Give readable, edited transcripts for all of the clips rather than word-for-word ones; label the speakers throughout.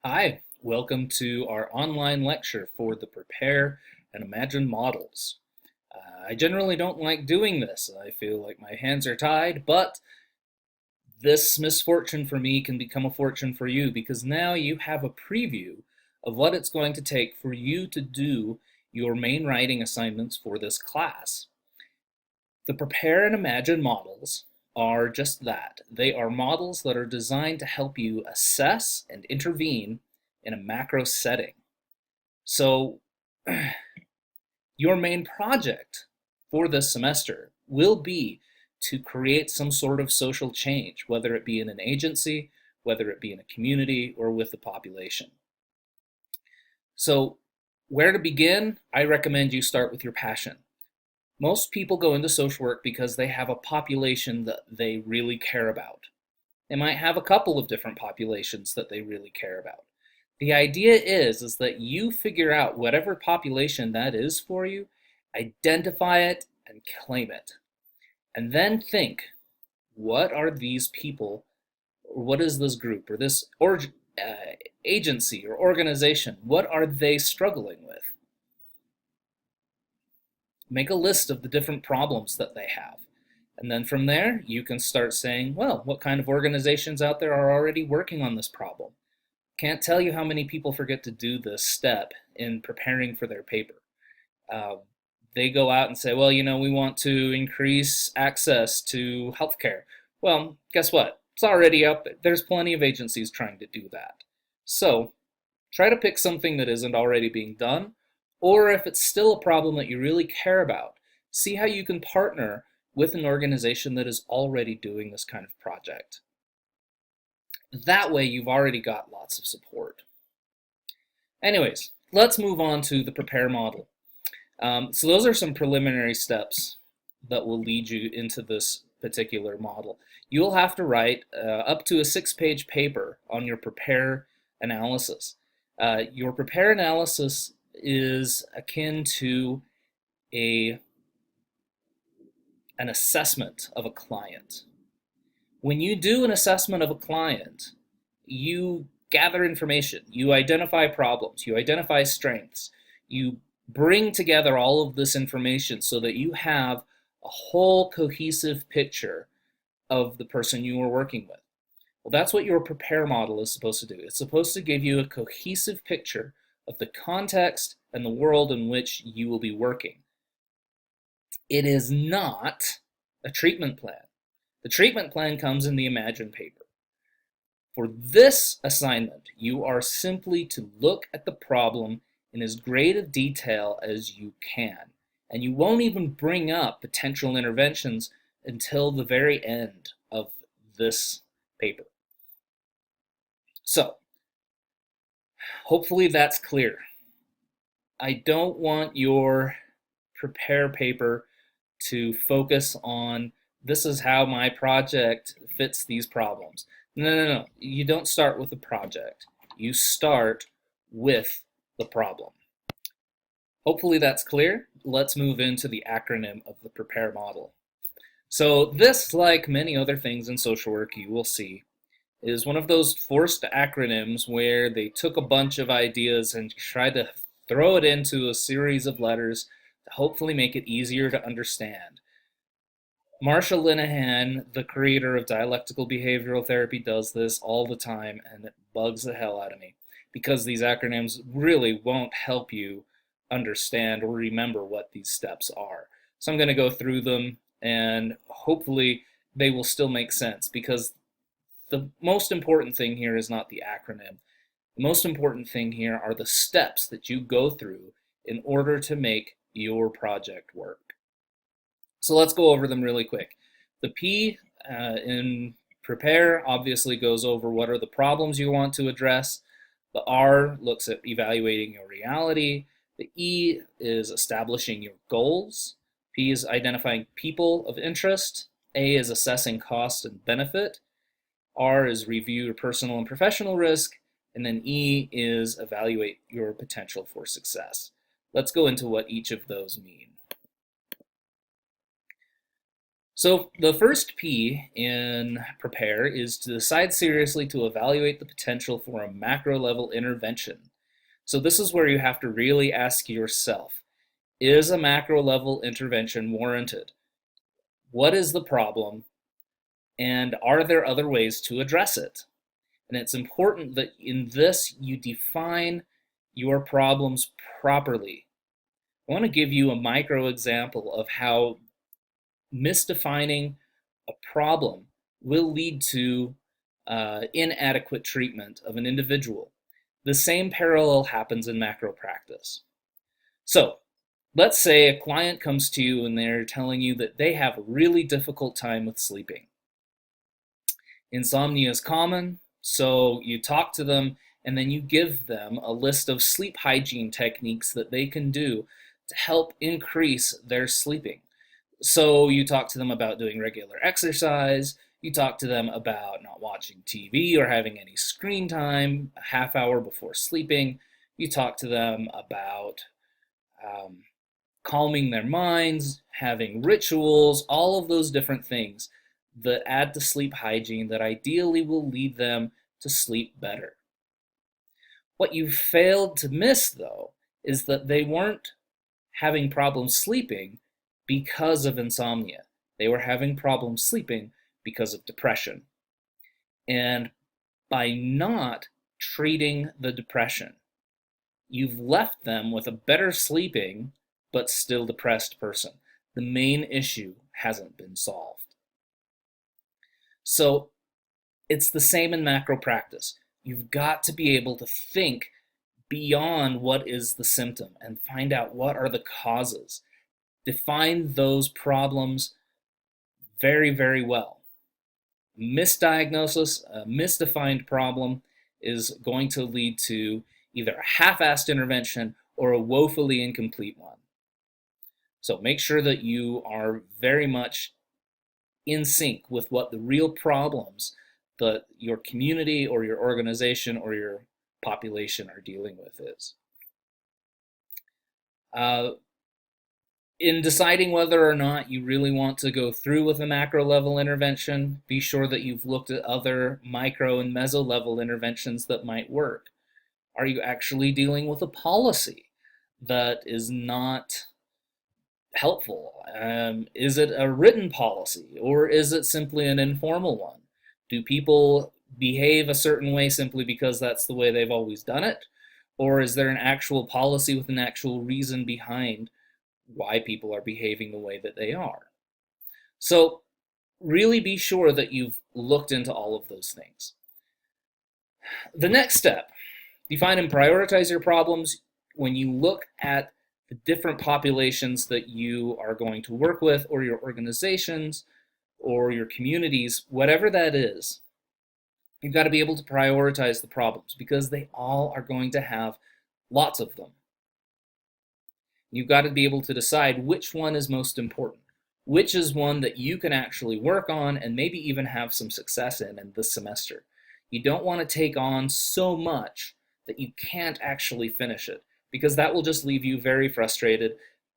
Speaker 1: Hi, welcome to our online lecture for the Prepare and Imagine models. I generally don't like doing this. I feel like my hands are tied, but this misfortune for me can become a fortune for you because now you have a preview of what it's going to take for you to do your main writing assignments for this class. The Prepare and Imagine models are just that. They are models that are designed to help you assess and intervene in a macro setting. So your main project for this semester will be to create some sort of social change, whether it be in an agency, whether it be in a community, or with the population. So where to begin? I recommend you start with your passion. Most people go into social work because they have a population that they really care about. They might have a couple of different populations that they really care about. The idea is that you figure out whatever population that is for you, identify it, and claim it. And then think, what are these people, or what is this group, or this agency or organization, what are they struggling with? Make a list of the different problems that they have. And then from there, you can start saying, well, what kind of organizations out there are already working on this problem? Can't tell you how many people forget to do this step in preparing for their paper. Uh, they go out and say, well, we want to increase access to healthcare. Well, guess what? It's already up there. There's plenty of agencies trying to do that. So try to pick something that isn't already being done, or if it's still a problem that you really care about, see how you can partner with an organization that is already doing this kind of project. That way you've already got lots of support. Anyways, let's move on to the prepare model. So those are some preliminary steps that will lead you into this particular model. You'll have to write up to a 6-page paper on your prepare analysis. Your prepare analysis is akin to an assessment of a client. When you do an assessment of a client, you gather information, you identify problems, you identify strengths, you bring together all of this information so that you have a whole cohesive picture of the person you are working with. Well, that's what your prepare model is supposed to do. It's supposed to give you a cohesive picture of the context and the world in which you will be working. It is not a treatment plan. The treatment plan comes in the Imagine paper. For this assignment, you are simply to look at the problem in as great a detail as you can. And you won't even bring up potential interventions until the very end of this paper. So, hopefully that's clear. I don't want your prepare paper to focus on this is how my project fits these problems. No. You don't start with the project. You start with the problem. Hopefully that's clear. Let's move into the acronym of the prepare model. So this, like many other things in social work you will see, is one of those forced acronyms where they took a bunch of ideas and tried to throw it into a series of letters to hopefully make it easier to understand. Marsha Linehan, the creator of dialectical behavioral therapy, does this all the time, and it bugs the hell out of me because these acronyms really won't help you understand or remember what these steps are. So I'm going to go through them, and hopefully they will still make sense because the most important thing here is not the acronym. The most important thing here are the steps that you go through in order to make your project work. So let's go over them really quick. The P in prepare obviously goes over what are the problems you want to address. The R looks at evaluating your reality. The E is establishing your goals. P is identifying people of interest. A is assessing cost and benefit. R is review your personal and professional risk. And then E is evaluate your potential for success. Let's go into what each of those mean. So the first P in prepare is to decide seriously to evaluate the potential for a macro level intervention. So this is where you have to really ask yourself, is a macro level intervention warranted? What is the problem? And are there other ways to address it? And it's important that in this you define your problems properly. I want to give you a micro example of how misdefining a problem will lead to inadequate treatment of an individual. The same parallel happens in macro practice. So let's say a client comes to you and they're telling you that they have a really difficult time with sleeping. Insomnia is common, so you talk to them and then you give them a list of sleep hygiene techniques that they can do to help increase their sleeping. So you talk to them about doing regular exercise, you talk to them about not watching TV or having any screen time a half hour before sleeping, you talk to them about um, calming their minds, having rituals, all of those different things that add to sleep hygiene that ideally will lead them to sleep better. What you failed to miss, though, is that they weren't having problems sleeping because of insomnia. They were having problems sleeping because of depression. And by not treating the depression, you've left them with a better sleeping but still depressed person. The main issue hasn't been solved. So it's the same in macro practice. You've got to be able to think beyond what is the symptom and find out what are the causes. Define those problems very, very well. Misdiagnosis, a misdefined problem, is going to lead to either a half-assed intervention or a woefully incomplete one. So make sure that you are very much in sync with what the real problems that your community or your organization or your population are dealing with is. In deciding whether or not you really want to go through with a macro level intervention, be sure that you've looked at other micro and meso level interventions that might work. Are you actually dealing with a policy that is not helpful? Is it a written policy or is it simply an informal one? Do people behave a certain way simply because that's the way they've always done it? Or is there an actual policy with an actual reason behind why people are behaving the way that they are? So really be sure that you've looked into all of those things. The next step, define and prioritize your problems. When you look at the different populations that you are going to work with, or your organizations, or your communities, whatever that is, you've got to be able to prioritize the problems because they all are going to have lots of them. You've got to be able to decide which one is most important, which is one that you can actually work on and maybe even have some success in this semester. You don't want to take on so much that you can't actually finish it, because that will just leave you very frustrated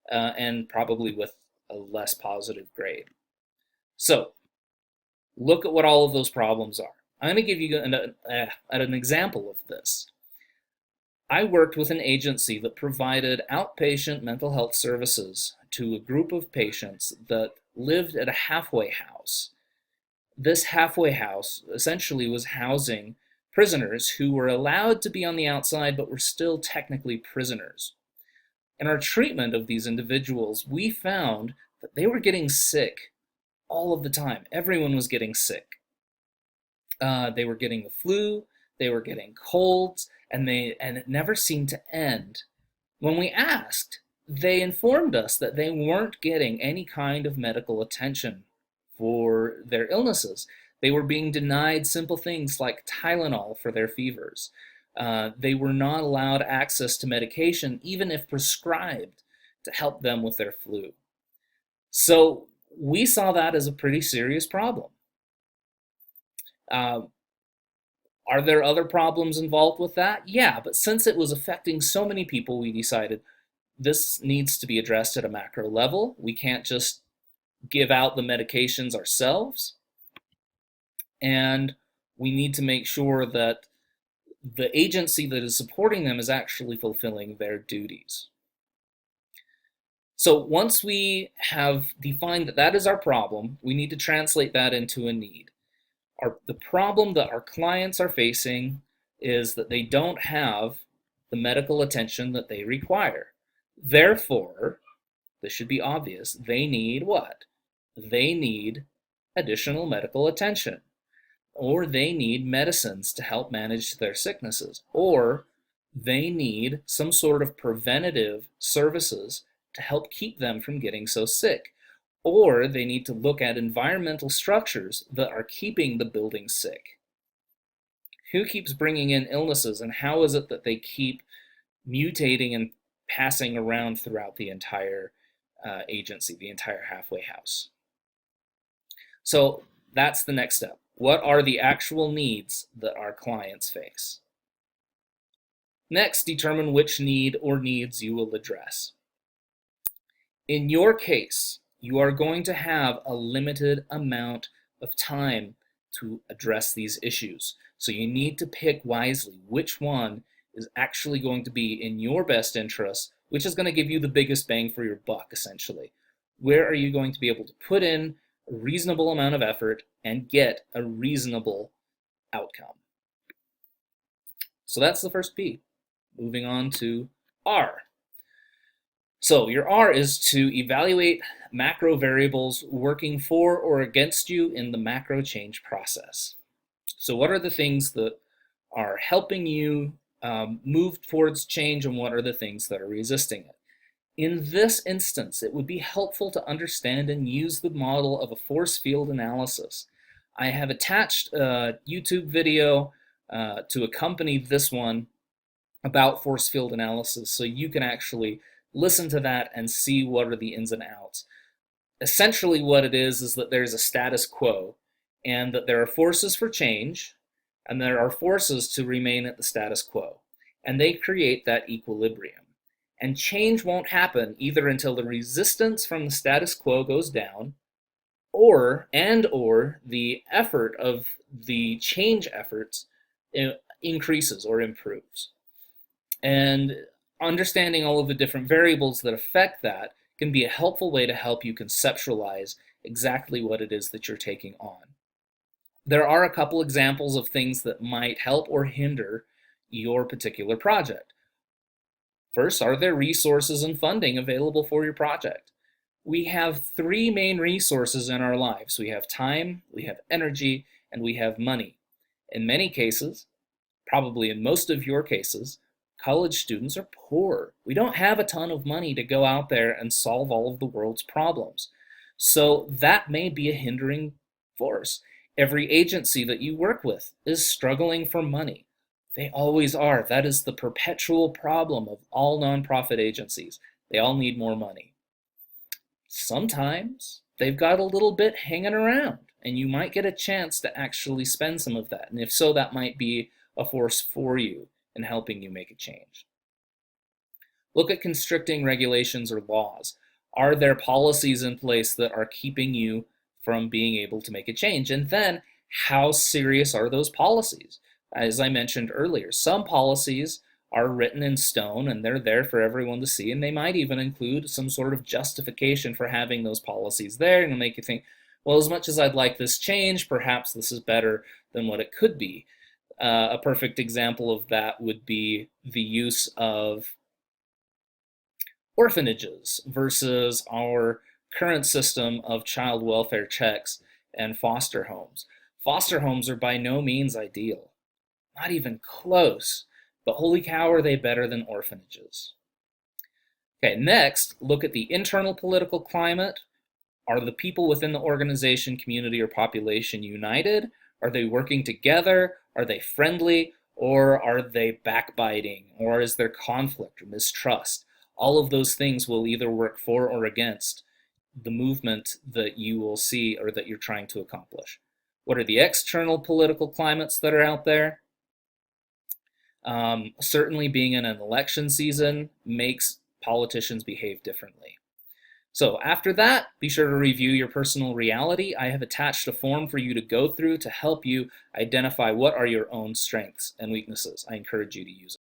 Speaker 1: and probably with a less positive grade. So look at what all of those problems are. I'm going to give you an example of this. I worked with an agency that provided outpatient mental health services to a group of patients that lived at a halfway house. This halfway house essentially was housing prisoners who were allowed to be on the outside but were still technically prisoners. In our treatment of these individuals, we found that they were getting sick all of the time. Everyone was getting sick. They were getting the flu, they were getting colds, and it never seemed to end. When we asked, they informed us that they weren't getting any kind of medical attention for their illnesses. They were being denied simple things like Tylenol for their fevers. They were not allowed access to medication, even if prescribed, to help them with their flu. So we saw that as a pretty serious problem. Are there other problems involved with that? Yeah, but since it was affecting so many people, we decided this needs to be addressed at a macro level. We can't just give out the medications ourselves, and we need to make sure that the agency that is supporting them is actually fulfilling their duties. So once we have defined that that is our problem, we need to translate that into a need. The problem that our clients are facing is that they don't have the medical attention that they require. Therefore, this should be obvious, they need what? They need additional medical attention, or they need medicines to help manage their sicknesses, or they need some sort of preventative services to help keep them from getting so sick, or they need to look at environmental structures that are keeping the building sick. Who keeps bringing in illnesses, and how is it that they keep mutating and passing around throughout the entire agency, the entire halfway house? So that's the next step. What are the actual needs that our clients face? Next, determine which need or needs you will address. In your case, you are going to have a limited amount of time to address these issues. So you need to pick wisely which one is actually going to be in your best interest, which is going to give you the biggest bang for your buck, essentially. Where are you going to be able to put in a reasonable amount of effort and get a reasonable outcome? So that's the first P. Moving on to R. So your R is to evaluate macro variables working for or against you in the macro change process. So what are the things that are helping you move towards change, and what are the things that are resisting it? In this instance, it would be helpful to understand and use the model of a force field analysis. I have attached a YouTube video to accompany this one about force field analysis, so you can actually listen to that and see what are the ins and outs. Essentially what it is that there's a status quo, and that there are forces for change and there are forces to remain at the status quo, and they create that equilibrium. And change won't happen either until the resistance from the status quo goes down, or the effort of the change efforts increases or improves. And understanding all of the different variables that affect that can be a helpful way to help you conceptualize exactly what it is that you're taking on. There are a couple examples of things that might help or hinder your particular project. First, are there resources and funding available for your project? We have three main resources in our lives. We have time, we have energy, and we have money. In many cases, probably in most of your cases, college students are poor. We don't have a ton of money to go out there and solve all of the world's problems. So that may be a hindering force. Every agency that you work with is struggling for money. They always are. That is the perpetual problem of all nonprofit agencies. They all need more money. Sometimes they've got a little bit hanging around, and you might get a chance to actually spend some of that. And if so, that might be a force for you in helping you make a change. Look at constricting regulations or laws. Are there policies in place that are keeping you from being able to make a change? And then, how serious are those policies? As I mentioned earlier, some policies are written in stone and they're there for everyone to see, and they might even include some sort of justification for having those policies there, and make you think, well, as much as I'd like this change, perhaps this is better than what it could be. A perfect example of that would be the use of orphanages versus our current system of child welfare checks and foster homes. Foster homes are by no means ideal, not even close, but holy cow, are they better than orphanages. Okay, next, look at the internal political climate. Are the people within the organization, community, or population united? Are they working together? Are they friendly? Or are they backbiting? Or is there conflict or mistrust? All of those things will either work for or against the movement that you will see or that you're trying to accomplish. What are the external political climates that are out there? Certainly being in an election season makes politicians behave differently. So after that, be sure to review your personal reality. I have attached a form for you to go through to help you identify what are your own strengths and weaknesses. I encourage you to use it.